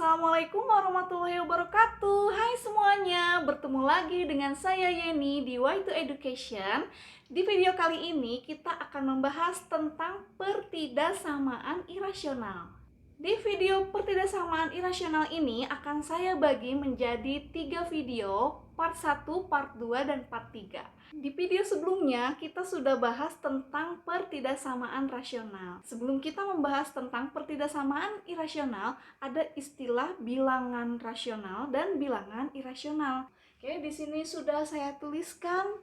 Assalamualaikum warahmatullahi wabarakatuh. Hai semuanya, bertemu lagi dengan saya Yeni di Y2 Education. Di video kali ini kita akan membahas tentang pertidaksamaan irasional. Di video pertidaksamaan irasional ini akan saya bagi menjadi 3 video, part 1, part 2, dan part 3. Di video sebelumnya kita sudah bahas tentang pertidaksamaan rasional. Sebelum kita membahas tentang pertidaksamaan irasional, ada istilah bilangan rasional dan bilangan irasional. Oke, di sini sudah saya tuliskan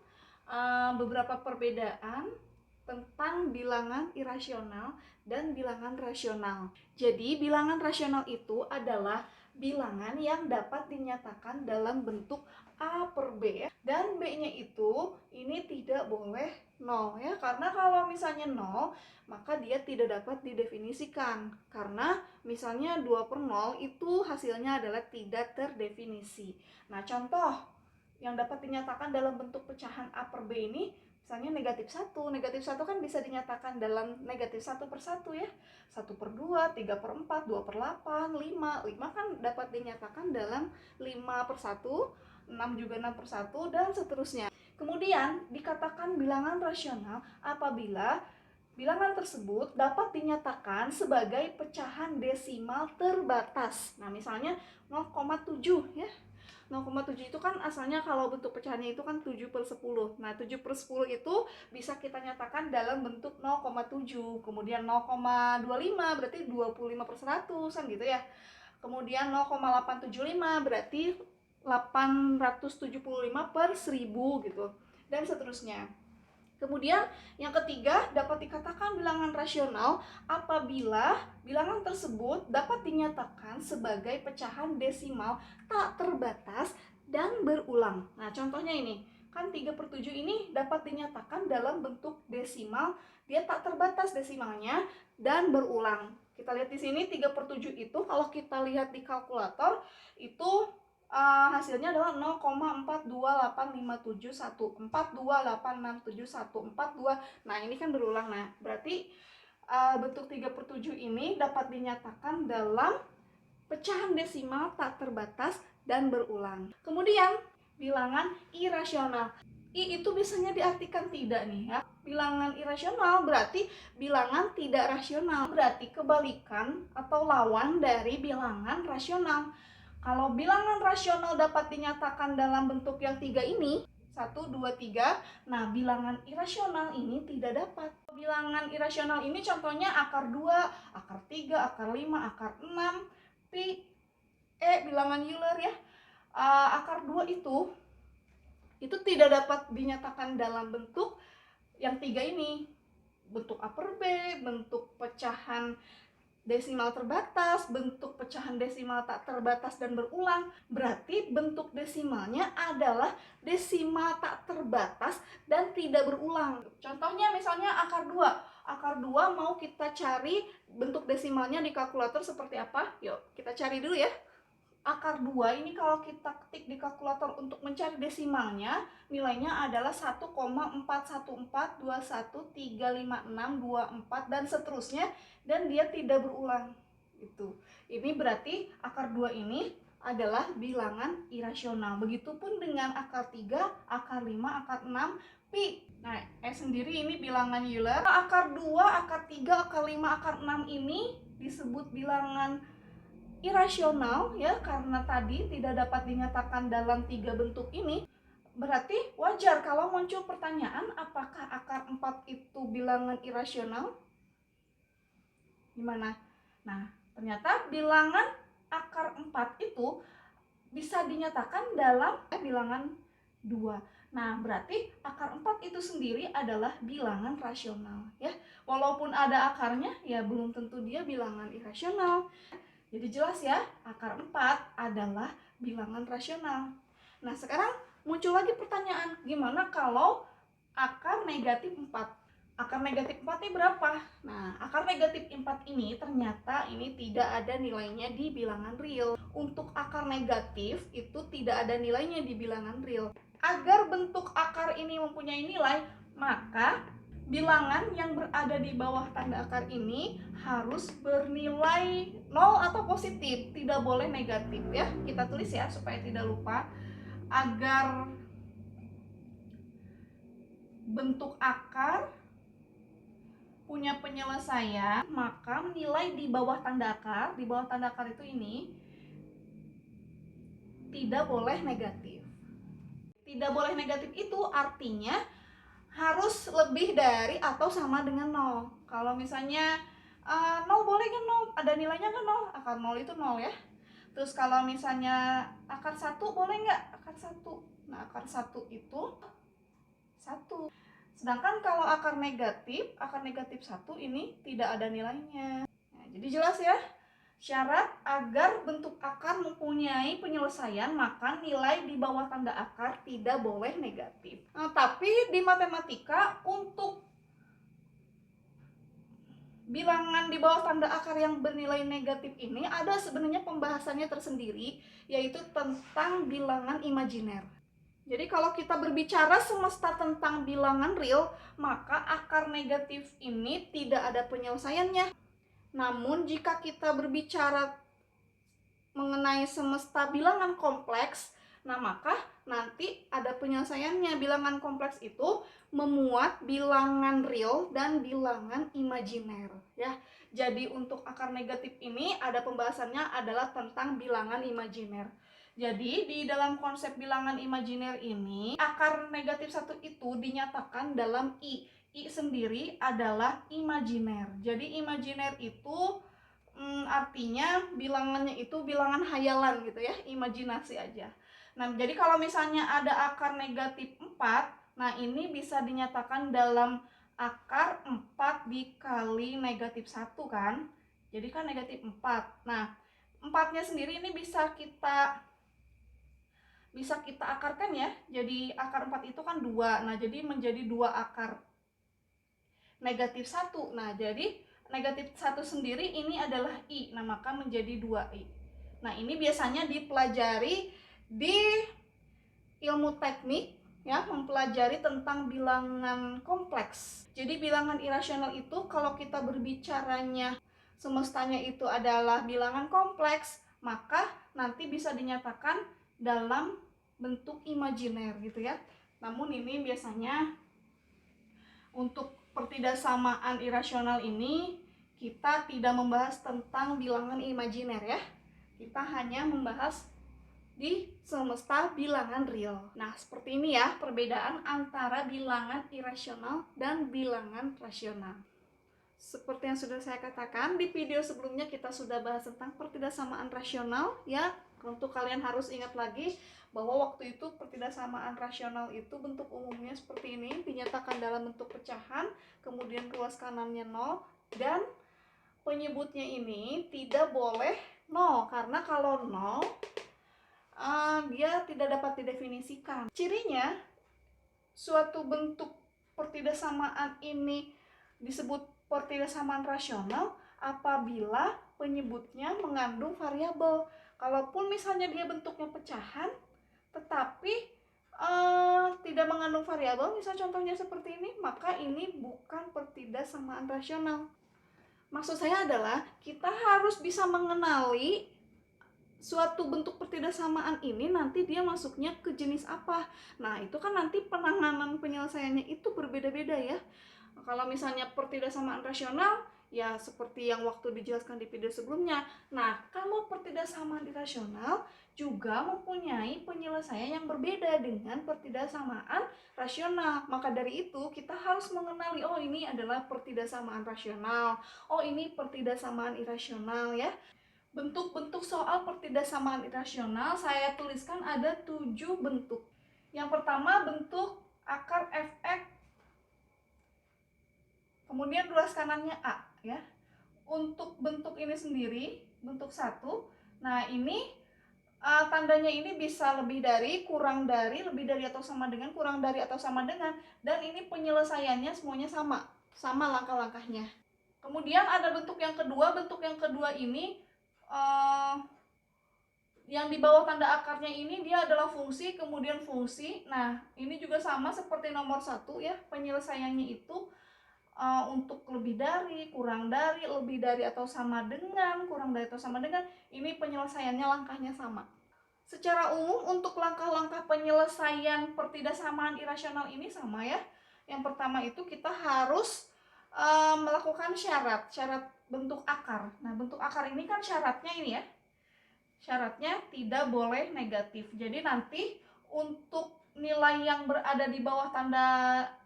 beberapa perbedaan tentang bilangan irasional dan bilangan rasional. Jadi, bilangan rasional itu adalah bilangan yang dapat dinyatakan dalam bentuk A per B, dan B-nya itu ini tidak boleh 0 ya, karena kalau misalnya 0 maka dia tidak dapat didefinisikan, karena misalnya 2 per 0 itu hasilnya adalah tidak terdefinisi. Nah, contoh yang dapat dinyatakan dalam bentuk pecahan A per B ini misalnya negatif 1. Negatif 1 kan bisa dinyatakan dalam negatif 1 per 1 ya. 1 per 2, 3 per 4, 2 per 8, 5. 5 kan dapat dinyatakan dalam 5 per 1, 6 juga 6 per 1, dan seterusnya. Kemudian dikatakan bilangan rasional apabila bilangan tersebut dapat dinyatakan sebagai pecahan desimal terbatas. Nah, misalnya 0,7 ya. 0,7 itu kan asalnya kalau bentuk pecahannya itu kan 7 per 10. Nah, 7 per 10 itu bisa kita nyatakan dalam bentuk 0,7. Kemudian 0,25 berarti 25 per 100 kan gitu ya. Kemudian 0,875 berarti 875 per 1000 gitu. Dan seterusnya. Kemudian yang ketiga, dapat dikatakan bilangan rasional apabila bilangan tersebut dapat dinyatakan sebagai pecahan desimal tak terbatas dan berulang. Nah, contohnya ini, kan 3 per 7 ini dapat dinyatakan dalam bentuk desimal, dia tak terbatas desimalnya dan berulang. Kita lihat di sini 3 per 7 itu kalau kita lihat di kalkulator itu hasilnya adalah 0,428571, 428671, 42. Nah, ini kan berulang. Nah, berarti bentuk 3 per 7 ini dapat dinyatakan dalam pecahan desimal tak terbatas dan berulang. Kemudian bilangan irasional. I itu biasanya diartikan tidak nih ya. Bilangan irasional berarti bilangan tidak rasional. Berarti kebalikan atau lawan dari bilangan rasional. Kalau bilangan rasional dapat dinyatakan dalam bentuk yang 3 ini, 1, 2, 3. Nah, bilangan irasional ini tidak dapat. Bilangan irasional ini contohnya akar 2, akar 3, akar 5, akar 6, pi, bilangan Euler ya. Akar 2 itu tidak dapat dinyatakan dalam bentuk yang 3 ini. Bentuk A per B, bentuk pecahan desimal terbatas, bentuk pecahan desimal tak terbatas dan berulang. Berarti bentuk desimalnya adalah desimal tak terbatas dan tidak berulang. Contohnya misalnya akar 2. Akar 2 mau kita cari bentuk desimalnya di kalkulator seperti apa? Yuk, kita cari dulu ya. Akar 2 ini kalau kita ketik di kalkulator untuk mencari desimalnya, nilainya adalah 1,4142135624 dan seterusnya, dan dia tidak berulang. Itu. Ini berarti akar 2 ini adalah bilangan irasional. Begitupun dengan akar 3, akar 5, akar 6, pi. Nah, sendiri ini bilangan Euler. Akar 2, akar 3, akar 5, akar 6 ini disebut bilangan irasional ya, karena tadi tidak dapat dinyatakan dalam 3 bentuk ini. Berarti wajar kalau muncul pertanyaan apakah akar 4 itu bilangan irasional? Gimana? Nah, ternyata bilangan akar 4 itu bisa dinyatakan dalam bilangan 2. Nah, berarti akar 4 itu sendiri adalah bilangan rasional ya. Walaupun ada akarnya, ya belum tentu dia bilangan irasional. Jadi jelas ya, akar 4 adalah bilangan rasional. Nah, sekarang muncul lagi pertanyaan, gimana kalau akar negatif 4? Akar negatif 4 ini berapa? Nah, akar negatif 4 ini ternyata ini tidak ada nilainya di bilangan real. Untuk akar negatif itu tidak ada nilainya di bilangan real. Agar bentuk akar ini mempunyai nilai, maka bilangan yang berada di bawah tanda akar ini harus bernilai 0 atau positif, tidak boleh negatif ya. Kita tulis ya supaya tidak lupa. Agar bentuk akar punya penyelesaian, maka nilai di bawah tanda akar itu ini tidak boleh negatif. Tidak boleh negatif itu artinya harus lebih dari atau sama dengan 0. Kalau misalnya 0 boleh kan 0, ada nilainya kan 0, akar 0 itu 0 ya. Terus kalau misalnya akar 1 boleh nggak? Akar 1. Nah, akar 1 itu 1. Sedangkan kalau akar negatif 1 ini tidak ada nilainya. Nah, jadi jelas ya. Syarat agar bentuk akar mempunyai penyelesaian, maka nilai di bawah tanda akar tidak boleh negatif. Nah, tapi di matematika untuk bilangan di bawah tanda akar yang bernilai negatif ini ada sebenarnya pembahasannya tersendiri, yaitu tentang bilangan imajiner. Jadi kalau kita berbicara semesta tentang bilangan real, maka akar negatif ini tidak ada penyelesaiannya. Namun jika kita berbicara mengenai semesta bilangan kompleks, nah maka nanti ada penyelesaiannya. Bilangan kompleks itu memuat bilangan real dan bilangan imajiner ya. Jadi untuk akar negatif ini ada pembahasannya adalah tentang bilangan imajiner. Jadi di dalam konsep bilangan imajiner ini akar negatif 1 itu dinyatakan dalam I. I sendiri adalah imajiner. Jadi imajiner itu artinya bilangannya itu bilangan hayalan gitu ya, imajinasi aja. Nah, jadi kalau misalnya ada akar negatif 4, nah ini bisa dinyatakan dalam akar 4 dikali negatif 1 kan. Jadi kan negatif 4. Nah, 4-nya sendiri ini bisa kita akarkan ya. Jadi akar 4 itu kan 2. Nah, jadi menjadi 2 akar negatif 1. Nah, jadi negatif 1 sendiri ini adalah I. Nah, maka menjadi 2I. Nah, ini biasanya dipelajari di ilmu teknik ya, mempelajari tentang bilangan kompleks. Jadi bilangan irasional itu kalau kita berbicaranya semestanya itu adalah bilangan kompleks, maka nanti bisa dinyatakan dalam bentuk imajiner gitu ya. Namun ini biasanya untuk pertidaksamaan irasional ini kita tidak membahas tentang bilangan imajiner ya. Kita hanya membahas di semesta bilangan real. Nah, seperti ini ya perbedaan antara bilangan irasional dan bilangan rasional. Seperti yang sudah saya katakan di video sebelumnya, kita sudah bahas tentang pertidaksamaan rasional ya. Untuk kalian harus ingat lagi bahwa waktu itu pertidaksamaan rasional itu bentuk umumnya seperti ini, dinyatakan dalam bentuk pecahan, kemudian ruas kanannya 0, dan penyebutnya ini tidak boleh 0, karena kalau 0 dia tidak dapat didefinisikan. Cirinya suatu bentuk pertidaksamaan ini disebut pertidaksamaan rasional apabila penyebutnya mengandung variabel. Kalaupun misalnya dia bentuknya pecahan tetapi tidak mengandung variabel, misal contohnya seperti ini, maka ini bukan pertidaksamaan rasional. Maksud saya adalah kita harus bisa mengenali suatu bentuk pertidaksamaan ini nanti dia masuknya ke jenis apa. Nah, itu kan nanti penanganan penyelesaiannya itu berbeda-beda ya. Kalau misalnya pertidaksamaan rasional, ya seperti yang waktu dijelaskan di video sebelumnya. Nah, kalau pertidaksamaan irasional juga mempunyai penyelesaian yang berbeda dengan pertidaksamaan rasional. Maka dari itu kita harus mengenali, oh ini adalah pertidaksamaan rasional, oh ini pertidaksamaan irasional ya. Bentuk-bentuk soal pertidaksamaan irasional saya tuliskan ada 7 bentuk. Yang pertama bentuk akar fx, kemudian ruas kanannya A ya. Untuk bentuk ini sendiri, bentuk 1, nah ini tandanya ini bisa lebih dari, kurang dari, lebih dari atau sama dengan, kurang dari atau sama dengan, dan ini penyelesaiannya semuanya sama langkah-langkahnya. Kemudian ada bentuk yang kedua ini yang di bawah tanda akarnya ini dia adalah fungsi, kemudian fungsi. Nah, ini juga sama seperti nomor 1 ya, penyelesaiannya itu untuk lebih dari, kurang dari, lebih dari atau sama dengan, kurang dari atau sama dengan, ini penyelesaiannya langkahnya sama. Secara umum untuk langkah-langkah penyelesaian pertidaksamaan irasional ini sama ya. Yang pertama itu kita harus melakukan syarat bentuk akar. Nah, bentuk akar ini kan syaratnya ini ya. Syaratnya tidak boleh negatif. Jadi nanti untuk nilai yang berada di bawah tanda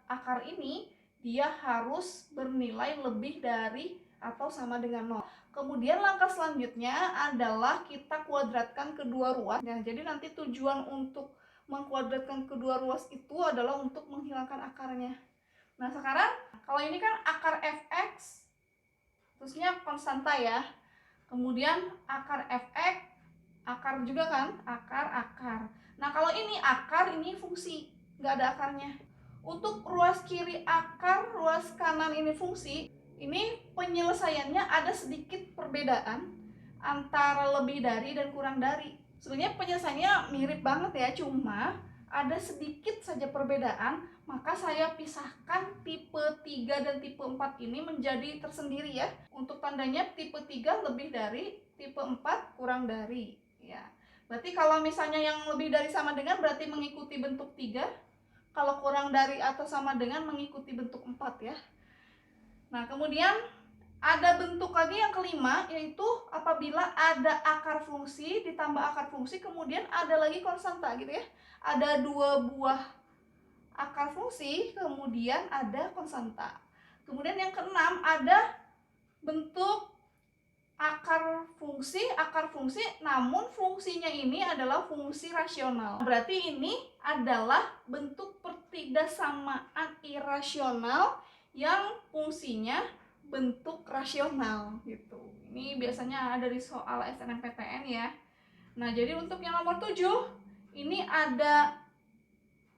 akar ini, dia harus bernilai lebih dari atau sama dengan 0. Kemudian langkah selanjutnya adalah kita kuadratkan kedua ruas. Nah, jadi nanti tujuan untuk mengkuadratkan kedua ruas itu adalah untuk menghilangkan akarnya. Nah, sekarang kalau ini kan akar fx, terusnya konstanta ya. Kemudian akar fx, akar juga kan, akar. Nah, kalau ini akar, ini fungsi, nggak ada akarnya. Untuk ruas kiri akar, ruas kanan ini fungsi, ini penyelesaiannya ada sedikit perbedaan antara lebih dari dan kurang dari. Sebenarnya penyelesaiannya mirip banget ya, cuma ada sedikit saja perbedaan, maka saya pisahkan tipe 3 dan tipe 4 ini menjadi tersendiri ya. Untuk tandanya tipe 3 lebih dari, tipe 4 kurang dari ya. Berarti kalau misalnya yang lebih dari sama dengan berarti mengikuti bentuk 3, kalau kurang dari atau sama dengan mengikuti bentuk 4 ya. Nah, kemudian ada bentuk lagi yang kelima, yaitu apabila ada akar fungsi ditambah akar fungsi, kemudian ada lagi konstanta gitu ya. Ada dua buah akar fungsi, kemudian ada konstanta. Kemudian yang keenam ada bentuk akar fungsi, namun fungsinya ini adalah fungsi rasional. Berarti ini adalah bentuk pertidaksamaan irasional yang fungsinya bentuk rasional gitu. Ini biasanya ada di soal SNMPTN ya. Nah, jadi untuk yang nomor 7 ini ada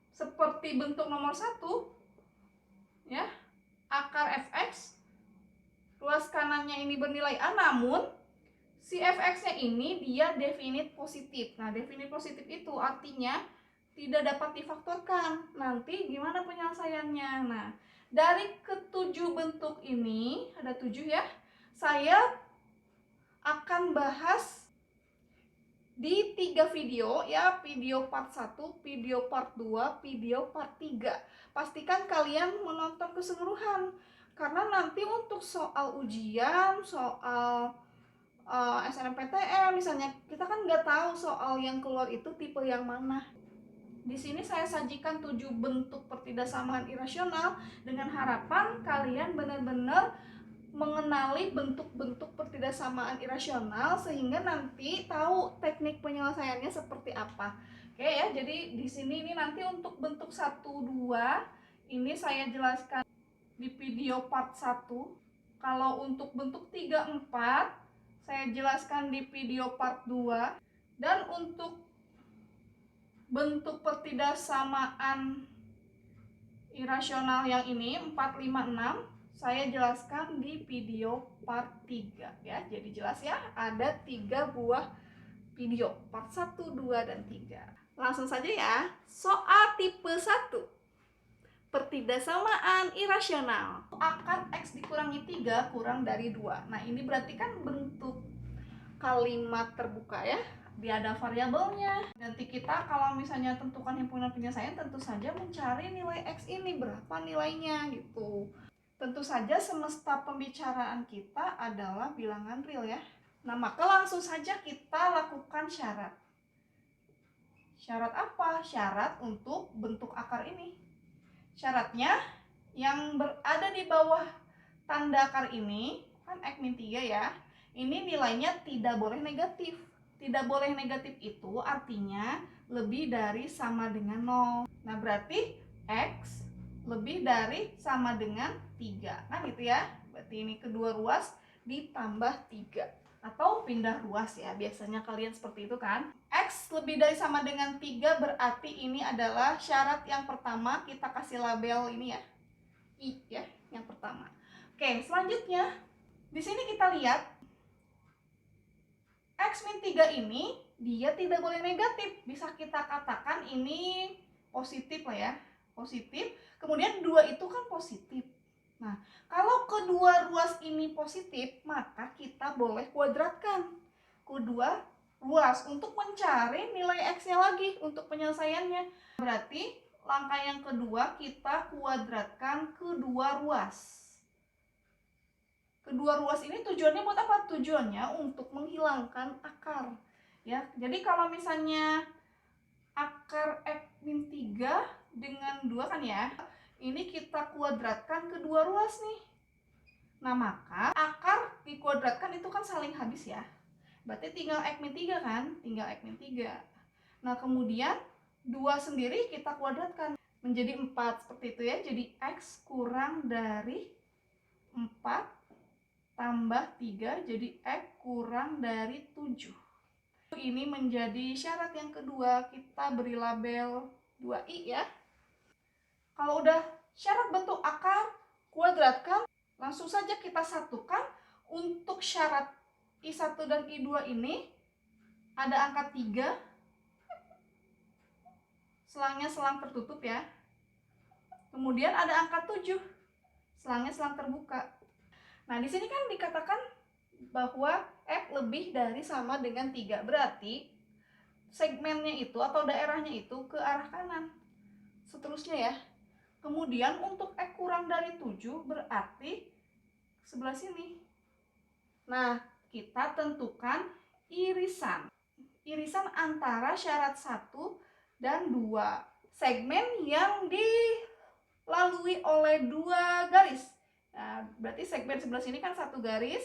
seperti bentuk nomor 1 ya. Akar fx, ruas kanannya ini bernilai A, namun si fx-nya ini dia definit positif. Nah, definit positif itu artinya tidak dapat difaktorkan. Nanti gimana penyelesaiannya? Nah, dari ketujuh bentuk ini, ada 7 ya, saya akan bahas di 3 video ya, video part 1, video part 2, video part 3. Pastikan kalian menonton keseluruhan, karena nanti untuk soal ujian, soal SNMPTN misalnya, kita kan nggak tahu soal yang keluar itu tipe yang mana. Di sini saya sajikan 7 bentuk pertidaksamaan irasional dengan harapan kalian benar-benar mengenali bentuk-bentuk pertidaksamaan irasional sehingga nanti tahu teknik penyelesaiannya seperti apa. Oke ya, jadi di sini ini nanti untuk bentuk 1, 2 ini saya jelaskan di video part 1. Kalau untuk bentuk 3, 4 saya jelaskan di video part 2. Dan untuk bentuk pertidaksamaan irasional yang ini 4, 5, 6 saya jelaskan di video part 3 ya. Jadi jelas ya, ada 3 buah video, part 1, 2, dan 3. Langsung saja ya, soal tipe 1, pertidaksamaan irasional. Akar X dikurangi 3 kurang dari 2. Nah, ini berarti kan bentuk kalimat terbuka ya. Dia ada variabelnya. Nanti kita kalau misalnya tentukan himpunan penyelesaian, tentu saja mencari nilai X ini berapa nilainya gitu. Tentu saja semesta pembicaraan kita adalah bilangan real ya. Nah, maka langsung saja kita lakukan syarat. Syarat apa? Syarat untuk bentuk akar ini. Syaratnya yang berada di bawah tanda akar ini kan X-3 ya. Ini nilainya tidak boleh negatif. Tidak boleh negatif itu artinya lebih dari sama dengan 0. Nah, berarti X lebih dari sama dengan 3. Kan gitu ya. Berarti ini kedua ruas ditambah 3. Atau pindah ruas ya. Biasanya kalian seperti itu kan. X lebih dari sama dengan 3 berarti ini adalah syarat yang pertama. Kita kasih label ini ya. I ya, yang pertama. Oke, selanjutnya di sini kita lihat X-3 ini dia tidak boleh negatif. Bisa kita katakan ini positif lah ya. Positif. Kemudian 2 itu kan positif. Nah, kalau kedua ruas ini positif, maka kita boleh kuadratkan kedua ruas untuk mencari nilai X-nya lagi untuk penyelesaiannya. Berarti langkah yang kedua kita kuadratkan kedua ruas. Kedua ruas ini tujuannya buat apa? Tujuannya untuk menghilangkan akar. Ya, jadi kalau misalnya akar X-3 dengan 2 kan ya, ini kita kuadratkan kedua ruas nih. Nah, maka akar dikuadratkan itu kan saling habis ya. Berarti tinggal X-3 kan? Tinggal X-3. Nah, kemudian 2 sendiri kita kuadratkan menjadi 4 seperti itu ya. Jadi X kurang dari 4 tambah 3 jadi X kurang dari 7. Ini menjadi syarat yang kedua, kita beri label 2i ya. Kalau udah syarat bentuk akar, kuadratkan, langsung saja kita satukan. Untuk syarat I1 dan I2 ini ada angka 3, selangnya selang tertutup ya. Kemudian ada angka 7, selangnya selang terbuka. Nah, di sini kan dikatakan bahwa X lebih dari sama dengan 3. Berarti segmennya itu atau daerahnya itu ke arah kanan. Seterusnya ya. Kemudian untuk X kurang dari 7 berarti sebelah sini. Nah, kita tentukan irisan. Irisan antara syarat 1 dan 2. Segmen yang dilalui oleh 2 garis. Nah, berarti segmen sebelah sini kan 1 garis.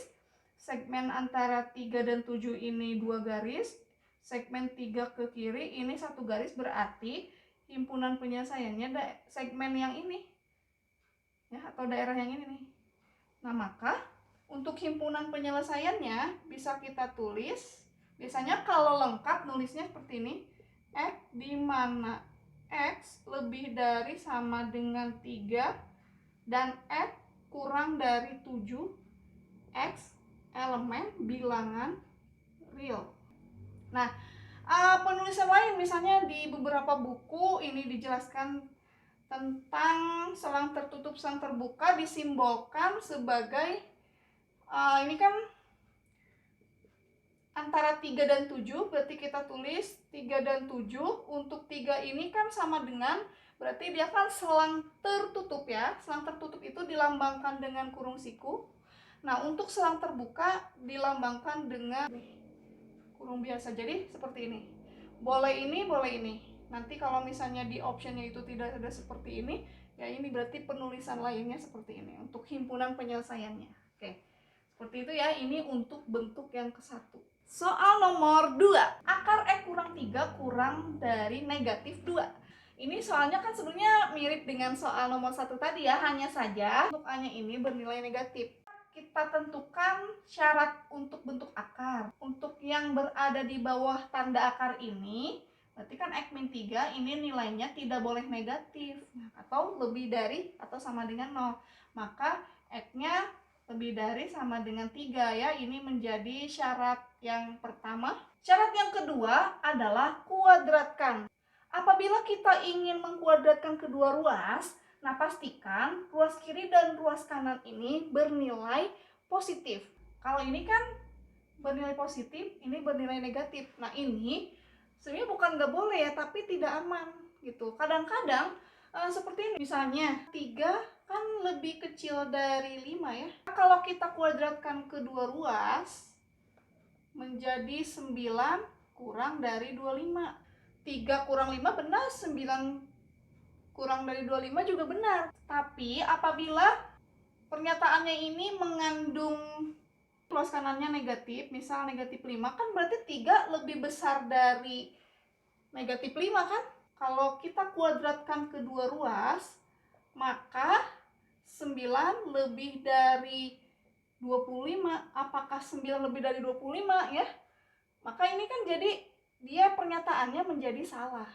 Segmen antara 3 dan 7 ini 2 garis. Segmen 3 ke kiri ini 1 garis, berarti himpunan penyelesaiannya segmen yang ini. Ya, atau daerah yang ini nih. Nah, maka untuk himpunan penyelesaiannya bisa kita tulis. Biasanya kalau lengkap nulisnya seperti ini. X di mana X lebih dari sama dengan 3 dan X kurang dari 7, X elemen bilangan real. Nah, penulisan lain misalnya di beberapa buku ini dijelaskan tentang selang tertutup selang terbuka disimbolkan sebagai ini kan antara 3 dan 7, berarti kita tulis 3 dan 7. Untuk 3 ini kan sama dengan, berarti dia kan selang tertutup ya. Selang tertutup itu dilambangkan dengan kurung siku. Nah, untuk selang terbuka dilambangkan dengan kurung biasa. Jadi seperti ini. Boleh ini, boleh ini. Nanti kalau misalnya di optionnya itu tidak ada seperti ini, ya ini berarti penulisan lainnya seperti ini untuk himpunan penyelesaiannya. Oke. Seperti itu ya, ini untuk bentuk yang ke-1. Soal nomor 2, akar X kurang 3 kurang dari negatif 2. Ini soalnya kan sebenarnya mirip dengan soal nomor 1 tadi ya, hanya saja untuk A-nya ini bernilai negatif. Kita tentukan syarat untuk bentuk akar. Untuk yang berada di bawah tanda akar ini, berarti kan X-3 ini nilainya tidak boleh negatif atau lebih dari atau sama dengan 0. Maka X-nya lebih dari sama dengan 3 ya. Ini menjadi syarat yang pertama. Syarat yang kedua adalah kuadratkan. Apabila kita ingin mengkuadratkan kedua ruas, nah pastikan ruas kiri dan ruas kanan ini bernilai positif. Kalau ini kan bernilai positif, ini bernilai negatif. Nah, ini sebenarnya bukan nggak boleh ya, tapi tidak aman gitu. Kadang-kadang seperti ini, misalnya 3 kan lebih kecil dari 5 ya. Kalau kita kuadratkan kedua ruas menjadi 9 kurang dari 25. 3 kurang 5 benar, 9 kurang dari 25 juga benar. Tapi apabila pernyataannya ini mengandung ruas kanannya negatif, misal negatif 5, kan berarti 3 lebih besar dari negatif 5 kan? Kalau kita kuadratkan kedua ruas, maka 9 lebih dari 25. Apakah 9 lebih dari 25 ya? Maka ini kan jadi dia pernyataannya menjadi salah.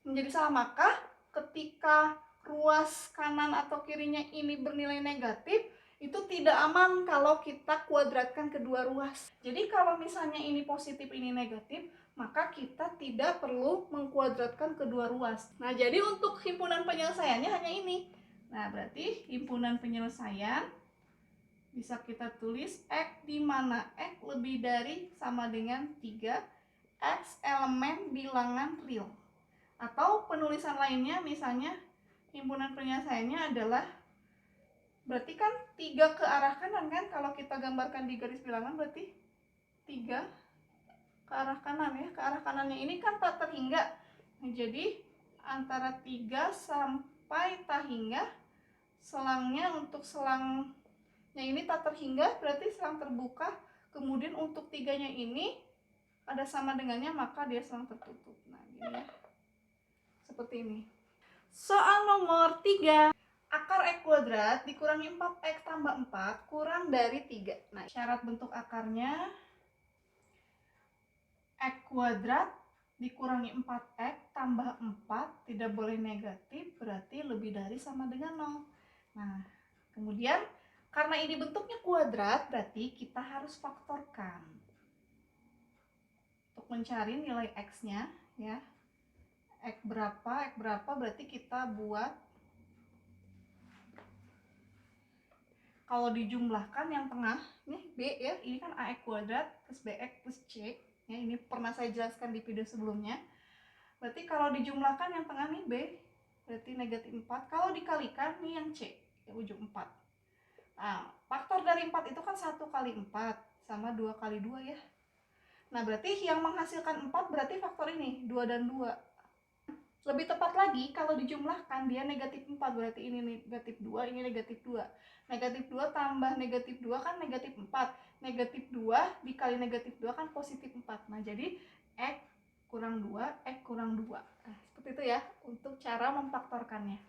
Menjadi salah, maka ketika ruas kanan atau kirinya ini bernilai negatif, itu tidak aman kalau kita kuadratkan kedua ruas. Jadi kalau misalnya ini positif, ini negatif, maka kita tidak perlu mengkuadratkan kedua ruas. Nah, jadi untuk himpunan penyelesaiannya hanya ini. Nah, berarti himpunan penyelesaian bisa kita tulis X di mana X lebih dari sama dengan 3, X elemen bilangan real. Atau penulisan lainnya misalnya himpunan penyelesaiannya adalah, berarti kan 3 ke arah kanan kan, kalau kita gambarkan di garis bilangan berarti 3 ke arah kanan ya. Ke arah kanannya ini kan tak terhingga. Nah, jadi antara 3 sampai tak hingga, selangnya untuk selangnya ini tak terhingga berarti selang terbuka. Kemudian untuk 3-nya ini ada sama dengannya, maka dia selang tertutup. Nah, gini ya. Seperti ini. Soal nomor 3. Akar X kuadrat dikurangi 4X tambah 4 kurang dari 3. Nah, syarat bentuk akarnya X kuadrat dikurangi 4X tambah 4 tidak boleh negatif, berarti lebih dari sama dengan 0. Nah, kemudian karena ini bentuknya kuadrat, berarti kita harus faktorkan untuk mencari nilai X-nya ya. X berapa berarti kita buat, kalau dijumlahkan yang tengah, nih B ya, ini kan AX kuadrat plus BX plus C. Ya, ini pernah saya jelaskan di video sebelumnya. Berarti kalau dijumlahkan yang tengah nih B, berarti negatif 4. Kalau dikalikan nih yang C, ya ujung 4. Nah, faktor dari 4 itu kan 1 kali 4 sama 2 kali 2 ya. Nah, berarti yang menghasilkan 4 berarti faktor ini, 2 dan 2. Lebih tepat lagi kalau dijumlahkan dia negatif 4, berarti ini negatif 2, ini negatif 2. Negatif 2 tambah negatif 2 kan negatif 4. Negatif 2 dikali negatif 2 kan positif 4. Nah, jadi X kurang 2, X kurang 2. Nah, seperti itu ya untuk cara memfaktorkannya.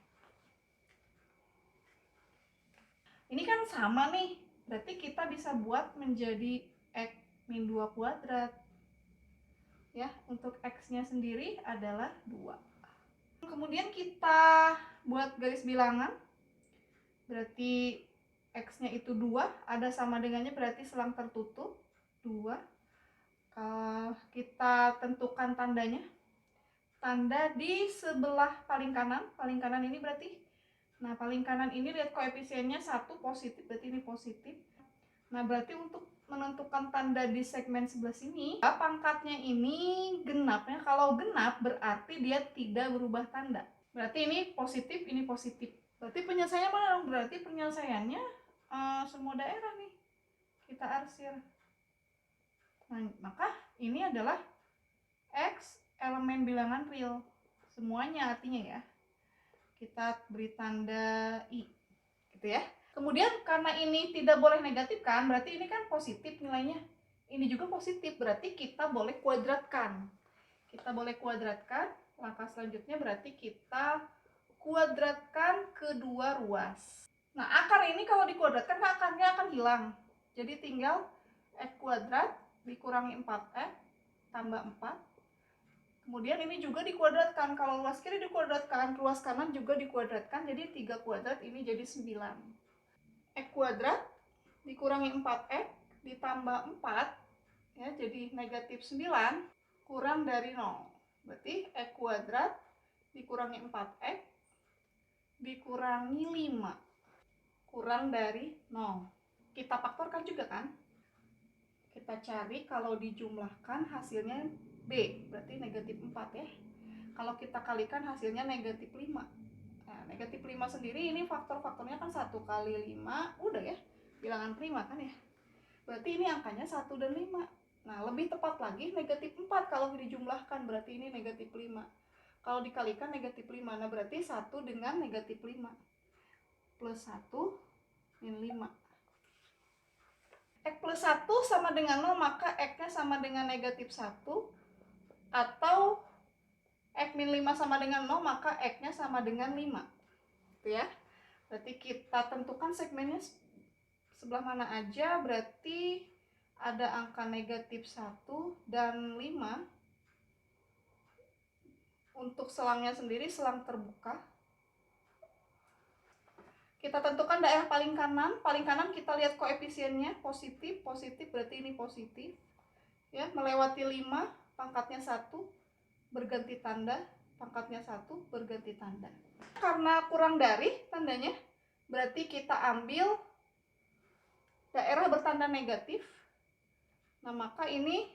Ini kan sama nih, berarti kita bisa buat menjadi X min 2 kuadrat. Ya, untuk X-nya sendiri adalah 2. Kemudian kita buat garis bilangan, berarti X-nya itu 2, ada sama dengannya berarti selang tertutup 2. Kita tentukan tandanya, tanda di sebelah paling kanan ini berarti, nah paling kanan ini lihat koefisiennya 1 positif, berarti ini positif. Nah, berarti untuk menentukan tanda di segmen sebelah sini, pangkatnya ini genap ya. Kalau genap berarti dia tidak berubah tanda. Berarti ini positif, ini positif. Berarti penyelesaiannya mana dong? Berarti penyelesaiannya semua daerah nih kita arsir. Nah, maka ini adalah X elemen bilangan real. Semuanya artinya ya. Kita beri tanda I. Gitu ya. Kemudian karena ini tidak boleh negatif kan, berarti ini kan positif nilainya. Ini juga positif, berarti kita boleh kuadratkan. Kita boleh kuadratkan. Langkah selanjutnya berarti kita kuadratkan kedua ruas. Nah, akar ini kalau dikuadratkan akarnya akan hilang. Jadi tinggal X kuadrat dikurangi 4X tambah 4. Kemudian ini juga dikuadratkan. Kalau ruas kiri dikuadratkan, ruas kanan juga dikuadratkan. Jadi 3 kuadrat ini jadi 9. X kuadrat dikurangi 4X ditambah 4 ya, jadi negatif 9 kurang dari 0. Berarti X kuadrat dikurangi 4X dikurangi 5 kurang dari 0. Kita faktorkan juga kan. Kita cari kalau dijumlahkan hasilnya B, berarti negatif 4 ya. Kalau kita kalikan hasilnya negatif 5. Nah, negatif 5 sendiri ini faktor-faktornya kan 1 kali 5, udah ya, bilangan prima kan ya. Berarti ini angkanya 1 dan 5. Nah, lebih tepat lagi negatif 4 kalau dijumlahkan, berarti ini negatif 5. Kalau dikalikan negatif 5, nah berarti 1 dengan negatif 5. Plus 1 min 5. X plus 1 sama dengan 0, maka X-nya sama dengan negatif 1. Atau X min 5 sama dengan 0, maka X-nya sama dengan 5. Gitu ya. Berarti kita tentukan segmennya sebelah mana aja, berarti ada angka negatif 1 dan 5. Untuk selangnya sendiri selang terbuka. Kita tentukan daerah paling kanan. Paling kanan kita lihat koefisiennya positif, positif berarti ini positif. Ya, melewati 5, pangkatnya 1, berganti tanda, pangkatnya 1 berganti tanda. Karena kurang dari tandanya, berarti kita ambil daerah bertanda negatif. Nah, maka ini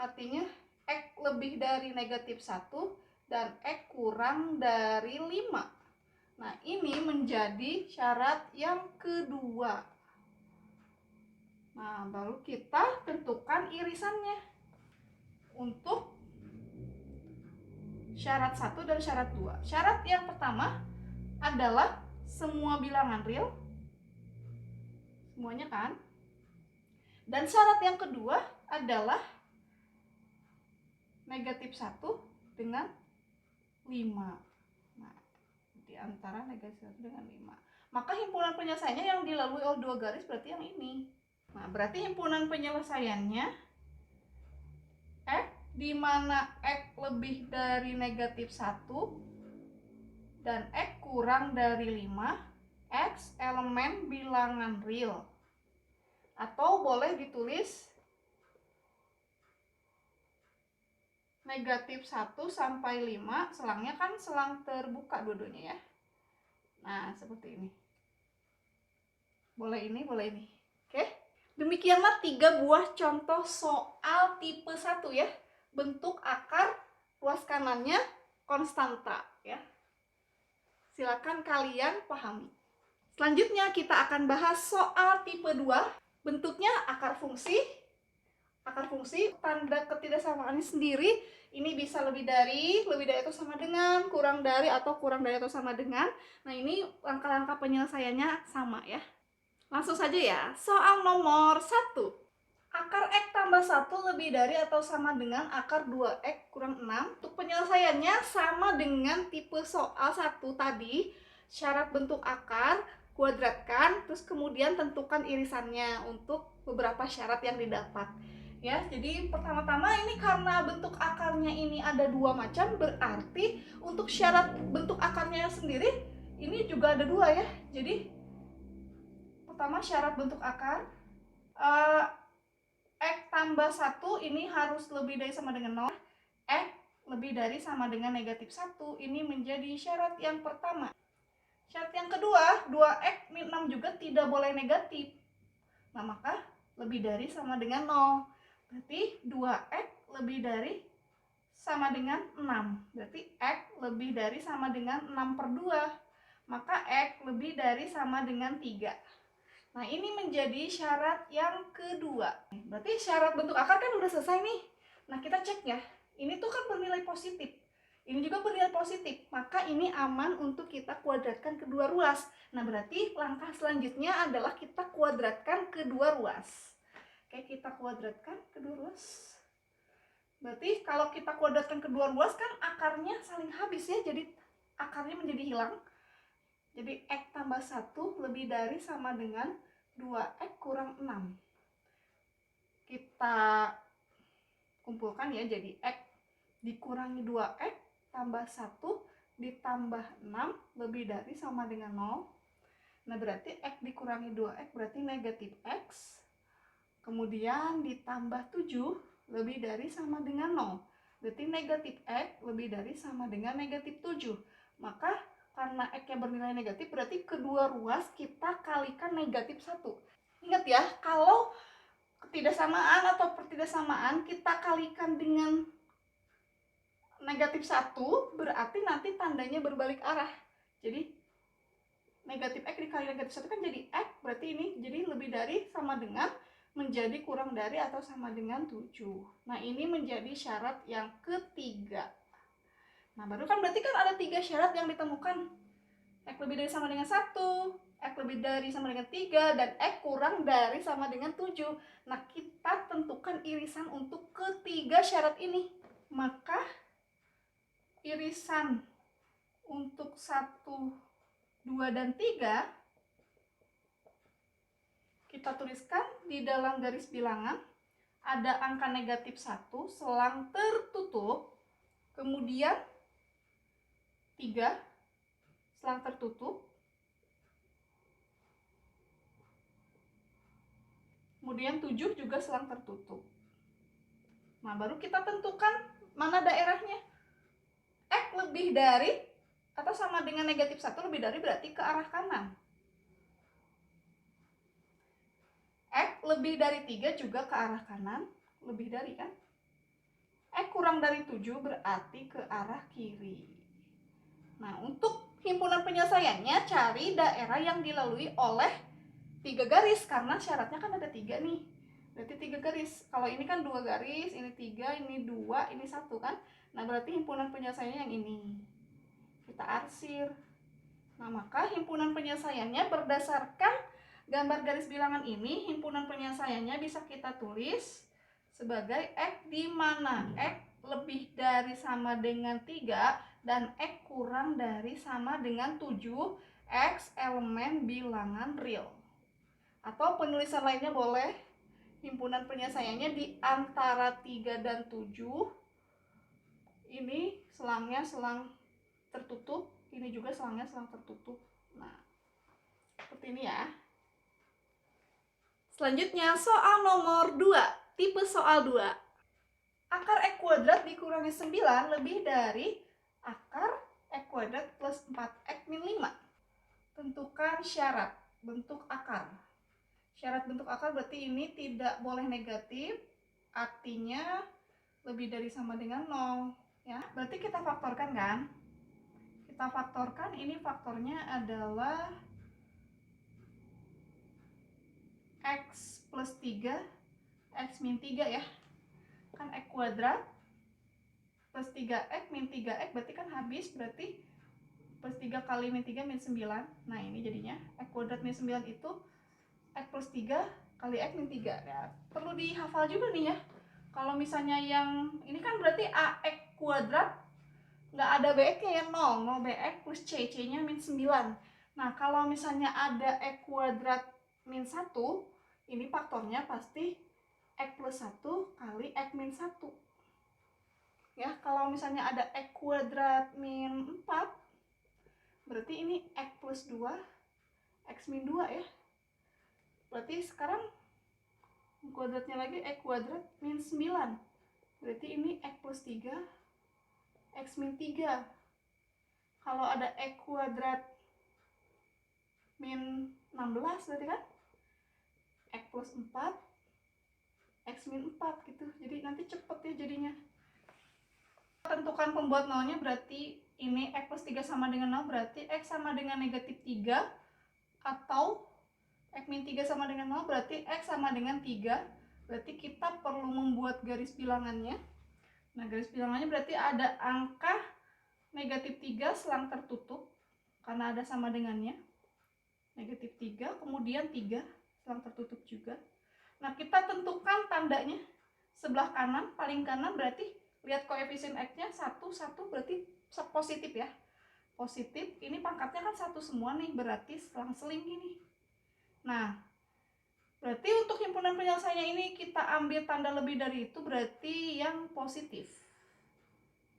artinya X lebih dari negatif 1 dan X kurang dari 5. Nah, ini menjadi syarat yang kedua. Nah, baru kita tentukan irisannya untuk syarat 1 dan syarat 2. Syarat yang pertama adalah semua bilangan real, semuanya kan. Dan syarat yang kedua adalah negatif 1 dengan 5. Nah, di antara negatif 1 dengan 5. Maka himpunan penyelesaiannya yang dilalui oleh 2 garis berarti yang ini. Nah, berarti himpunan penyelesaiannya X di mana X lebih dari negatif 1 dan X kurang dari 5, X elemen bilangan real. Atau boleh ditulis negatif 1 sampai 5, selangnya kan selang terbuka dua-duanya ya. Nah, seperti ini. Boleh ini, boleh ini. Oke. Demikianlah 3 buah contoh soal tipe 1 ya. Bentuk akar, ruas kanannya konstanta ya. Silakan kalian pahami. Selanjutnya kita akan bahas soal tipe 2. Bentuknya akar fungsi. Akar fungsi, tanda ketidaksamaannya sendiri ini bisa lebih dari atau sama dengan, kurang dari atau atau sama dengan. Nah, ini langkah-langkah penyelesaiannya sama ya. Langsung saja ya. Soal nomor 1. Akar X tambah 1 lebih dari atau sama dengan akar 2X kurang 6. Untuk penyelesaiannya sama dengan tipe soal 1 tadi. Syarat bentuk akar, kuadratkan, terus kemudian tentukan irisannya untuk beberapa syarat yang didapat. Ya, jadi pertama-tama ini karena bentuk akarnya ini ada 2 macam, berarti untuk syarat bentuk akarnya sendiri ini juga ada 2 ya. Jadi pertama syarat bentuk akar X tambah 1 ini harus lebih dari sama dengan 0. X lebih dari sama dengan negatif 1. Ini menjadi syarat yang pertama. Syarat yang kedua, 2X min 6 juga tidak boleh negatif. Nah, maka lebih dari sama dengan 0. Berarti 2X lebih dari sama dengan 6. Berarti X lebih dari sama dengan 6/2. Maka X lebih dari sama dengan 3. Nah, ini menjadi syarat yang kedua. Berarti syarat bentuk akar kan udah selesai nih. Nah, kita cek ya. Ini tuh kan bernilai positif. Ini juga bernilai positif. Maka ini aman untuk kita kuadratkan kedua ruas. Nah, berarti langkah selanjutnya adalah kita kuadratkan kedua ruas. Oke, kita kuadratkan kedua ruas. Berarti kalau kita kuadratkan kedua ruas kan akarnya saling habis ya. Jadi akarnya menjadi hilang. Jadi X tambah 1 lebih dari sama dengan 2X kurang 6. Kita kumpulkan ya, jadi X dikurangi 2X tambah 1 ditambah 6 lebih dari sama dengan 0. Nah, berarti X dikurangi 2X berarti negatif X. Kemudian ditambah 7 lebih dari sama dengan 0. Berarti negatif X lebih dari sama dengan negatif 7. Maka karena X-nya bernilai negatif, berarti kedua ruas kita kalikan negatif 1. Ingat ya, kalau ketidaksamaan atau pertidaksamaan kita kalikan dengan negatif 1, berarti nanti tandanya berbalik arah. Jadi, negatif X dikali negatif 1 kan jadi X, berarti ini jadi lebih dari sama dengan menjadi kurang dari atau sama dengan 7. Nah, ini menjadi syarat yang ketiga. Nah, baru kan berarti kan ada 3 syarat yang ditemukan. X lebih dari sama dengan 1, X lebih dari sama dengan 3, dan X kurang dari sama dengan 7. Nah, kita tentukan irisan untuk ketiga syarat ini. Maka irisan untuk 1, 2, dan 3 kita tuliskan di dalam garis bilangan. Ada angka negatif 1, selang tertutup, kemudian 3, selang tertutup, kemudian 7 juga selang tertutup. Nah, baru kita tentukan mana daerahnya. X lebih dari atau sama dengan negatif 1 lebih dari berarti ke arah kanan. X lebih dari 3 juga ke arah kanan, lebih dari kan? X kurang dari 7 berarti ke arah kiri. Nah, untuk himpunan penyelesaiannya cari daerah yang dilalui oleh 3 garis, karena syaratnya kan ada 3 nih. Berarti 3 garis. Kalau ini kan 2 garis, ini 3, ini 2, ini 1 kan. Nah, berarti himpunan penyelesaiannya yang ini. Kita arsir. Nah, maka himpunan penyelesaiannya berdasarkan gambar garis bilangan ini, himpunan penyelesaiannya bisa kita tulis sebagai X di mana X lebih dari sama dengan 3 dan X kurang dari sama dengan 7 X elemen bilangan real. Atau penulisan lainnya boleh, himpunan penyelesaiannya di antara 3 dan 7. Ini selangnya selang tertutup, ini juga selangnya selang tertutup. Nah, seperti ini ya. Selanjutnya soal nomor 2, tipe soal 2. Akar X kuadrat dikurangi 9 lebih dari akar X kuadrat plus 4X min 5. Tentukan syarat bentuk akar. Syarat bentuk akar berarti ini tidak boleh negatif, artinya lebih dari sama dengan 0. Ya, berarti kita faktorkan kan? Kita faktorkan, ini faktornya adalah X plus 3, X min 3 ya. Kan X kuadrat plus 3X min 3X berarti kan habis, berarti plus 3 kali min 3 min 9. Nah, ini jadinya X kuadrat min 9 itu X plus 3 kali X min 3 ya. Perlu dihafal juga nih ya. Kalau misalnya yang ini kan berarti AX kuadrat nggak ada BX-nya ya, 0 BX plus C nya min 9. Nah, kalau misalnya ada X kuadrat min 1, ini faktornya pasti X plus 1 kali X min 1 ya. Kalau misalnya ada X kuadrat min 4, berarti ini X plus 2 X min 2 ya. Berarti sekarang kuadratnya lagi X kuadrat min 9, berarti ini X plus 3 X min 3. Kalau ada X kuadrat min 16 berarti kan X plus 4 X min 4 gitu. Jadi nanti cepet ya jadinya. Tentukan pembuat nolnya, berarti ini X plus 3 sama dengan 0, berarti X sama dengan negatif 3, atau X min 3 sama dengan 0, berarti X sama dengan 3. Berarti kita perlu membuat garis bilangannya. Nah, garis bilangannya berarti ada angka negatif 3 selang tertutup, karena ada sama dengannya. Negatif 3, kemudian 3 selang tertutup juga. Nah, kita tentukan tandanya. Sebelah kanan, paling kanan berarti lihat koefisien X-nya 1, 1 berarti positif ya. Positif, ini pangkatnya kan 1 semua nih, berarti selang-seling gini. Nah, berarti untuk himpunan penyelesaiannya ini kita ambil tanda lebih dari itu, berarti yang positif.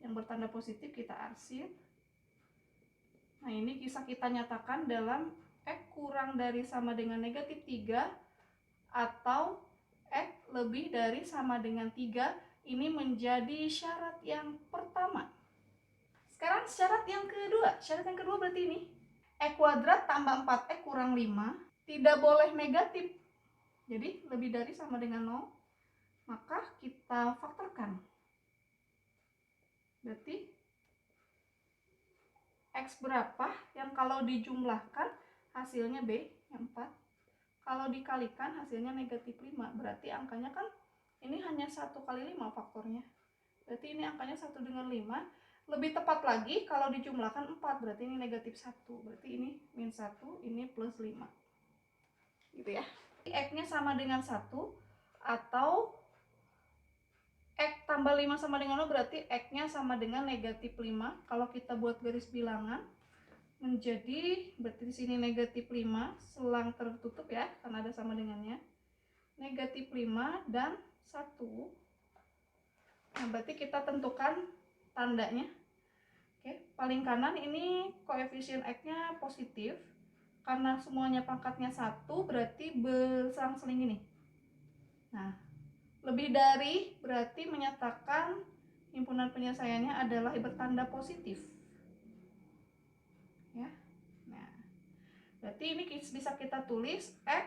Yang bertanda positif kita arsir. Nah, ini bisa kita nyatakan dalam X kurang dari sama dengan negatif 3 atau X lebih dari sama dengan 3. Ini menjadi syarat yang pertama. Sekarang syarat yang kedua. Syarat yang kedua berarti ini X kuadrat tambah 4X kurang 5 tidak boleh negatif. Jadi lebih dari sama dengan 0. Maka kita faktorkan. Berarti X berapa yang kalau dijumlahkan hasilnya B yang 4. Kalau dikalikan hasilnya negatif 5. Berarti angkanya kan ini hanya 1 kali 5 faktornya. Berarti ini angkanya 1 dengan 5. Lebih tepat lagi kalau dijumlahkan 4. Berarti ini negatif 1. Berarti ini min 1, ini plus 5. Gitu ya. X-nya sama dengan 1 atau X tambah 5 sama dengan 0, berarti X-nya sama dengan negatif 5. Kalau kita buat garis bilangan menjadi, berarti di sini negatif 5 selang tertutup ya, karena ada sama dengannya. Negatif 5 dan 1. Nah, berarti kita tentukan tandanya. Oke, paling kanan ini koefisien X-nya positif. Karena semuanya pangkatnya 1, berarti berselang-seling ini. Nah, lebih dari berarti menyatakan himpunan penyelesaiannya adalah bertanda positif. Ya. Nah, berarti ini bisa kita tulis X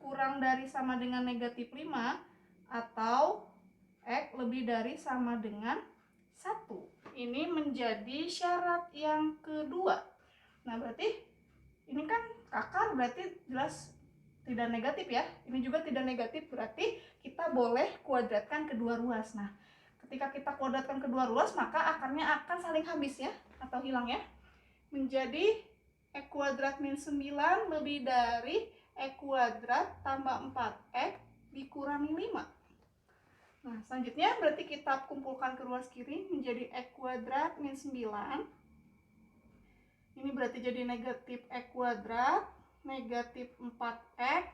kurang dari sama dengan negatif 5 atau X lebih dari sama dengan 1. Ini menjadi syarat yang kedua. Nah, berarti ini kan akar, berarti jelas tidak negatif ya. Ini juga tidak negatif, berarti kita boleh kuadratkan kedua ruas. Nah, ketika kita kuadratkan kedua ruas, maka akarnya akan saling habis ya, atau hilang ya. Menjadi X kuadrat min 9 lebih dari X kuadrat tambah 4X dikurangi 5. Nah, selanjutnya berarti kita kumpulkan ke ruas kiri menjadi X kuadrat min 9. Ini berarti jadi negatif X kuadrat negatif 4X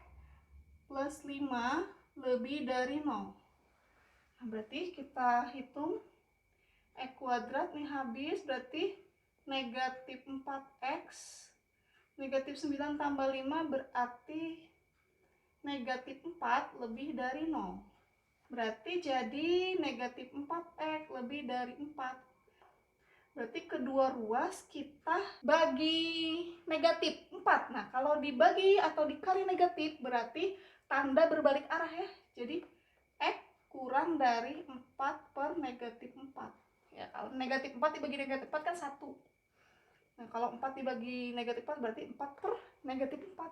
plus 5 lebih dari 0. Nah, berarti kita hitung X kuadrat nih habis, berarti negatif 4X negatif 9 tambah 5 berarti negatif 4 lebih dari 0. Berarti jadi negatif 4X lebih dari 4. Berarti kedua ruas kita bagi negatif 4. Nah, kalau dibagi atau dikali negatif berarti tanda berbalik arah ya. Jadi X kurang dari 4 per negatif 4. Ya, kalau negatif 4 dibagi negatif 4 kan 1. Nah, kalau 4 dibagi negatif 4 berarti 4 per negatif 4.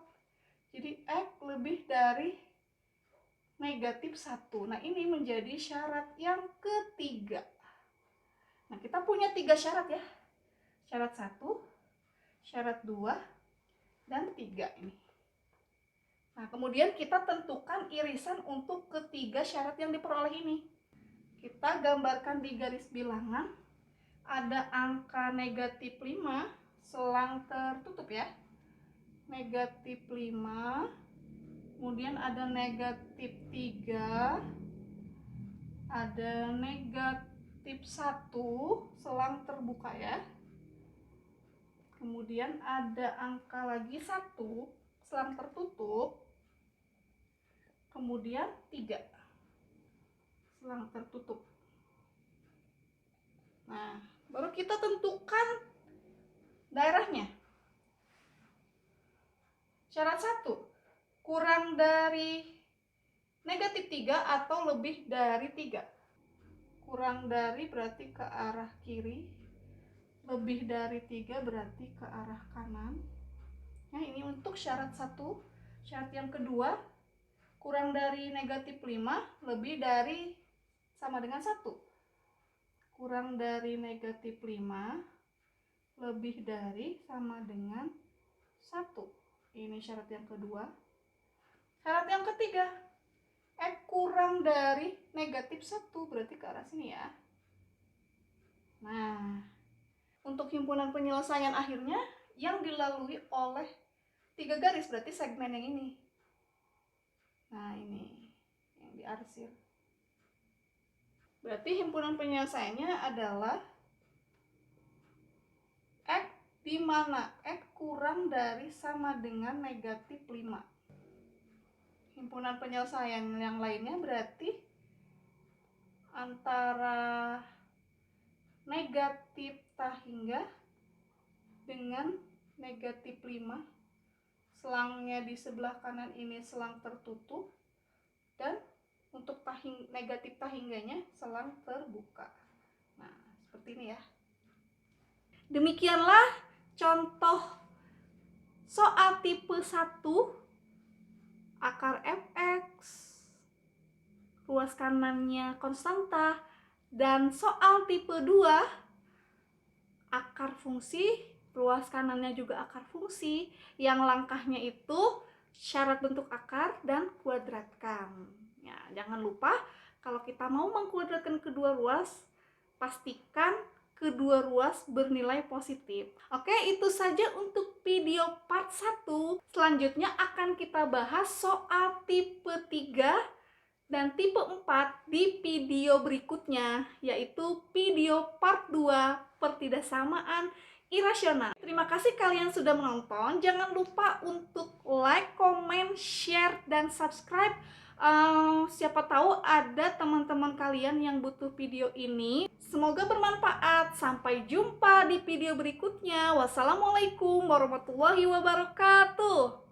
Jadi X lebih dari negatif 1. Nah, ini menjadi syarat yang ketiga. Nah, kita punya 3 syarat ya. Syarat 1, syarat 2, dan 3 ini. Nah, kemudian kita tentukan irisan untuk ketiga syarat yang diperoleh ini. Kita gambarkan di garis bilangan. Ada angka negatif 5, selang tertutup ya. Negatif 5, kemudian ada negatif 3, ada negatif 1, selang terbuka ya. Kemudian ada angka lagi 1, selang tertutup. Kemudian 3, selang tertutup. Nah, baru kita tentukan daerahnya. Syarat 1, kurang dari negatif 3 atau lebih dari 3. Kurang dari berarti ke arah kiri, lebih dari 3 berarti ke arah kanan. Nah, ini untuk syarat 1. Syarat yang kedua, kurang dari negatif 5 lebih dari sama dengan 1. Kurang dari negatif 5 lebih dari sama dengan 1. Ini syarat yang kedua. Syarat yang ketiga, X kurang dari negatif 1 berarti ke arah sini ya. Nah, untuk himpunan penyelesaian akhirnya yang dilalui oleh 3 garis berarti segmen yang ini. Nah, ini yang diarsir. Berarti himpunan penyelesaiannya adalah X di mana X kurang dari sama dengan negatif 5. Himpunan penyelesaian yang lainnya berarti antara negatif tahingga dengan negatif 5. Selangnya di sebelah kanan ini selang tertutup, dan untuk negatif tahingganya selang terbuka. Nah, seperti ini ya. Demikianlah contoh soal tipe 1 akar fx, ruas kanannya konstanta, dan soal tipe 2 akar fungsi, ruas kanannya juga akar fungsi, yang langkahnya itu syarat bentuk akar dan kuadratkan. Ya, jangan lupa kalau kita mau mengkuadratkan kedua ruas, pastikan kedua ruas bernilai positif. Oke, itu saja untuk video part 1. Selanjutnya akan kita bahas soal tipe 3 dan tipe 4 di video berikutnya, yaitu video part 2 pertidaksamaan irasional. Terima kasih kalian sudah menonton. Jangan lupa untuk like, comment, share, dan subscribe Siapa tahu ada teman-teman kalian yang butuh video ini. Semoga bermanfaat. Sampai jumpa di video berikutnya. Wassalamualaikum warahmatullahi wabarakatuh.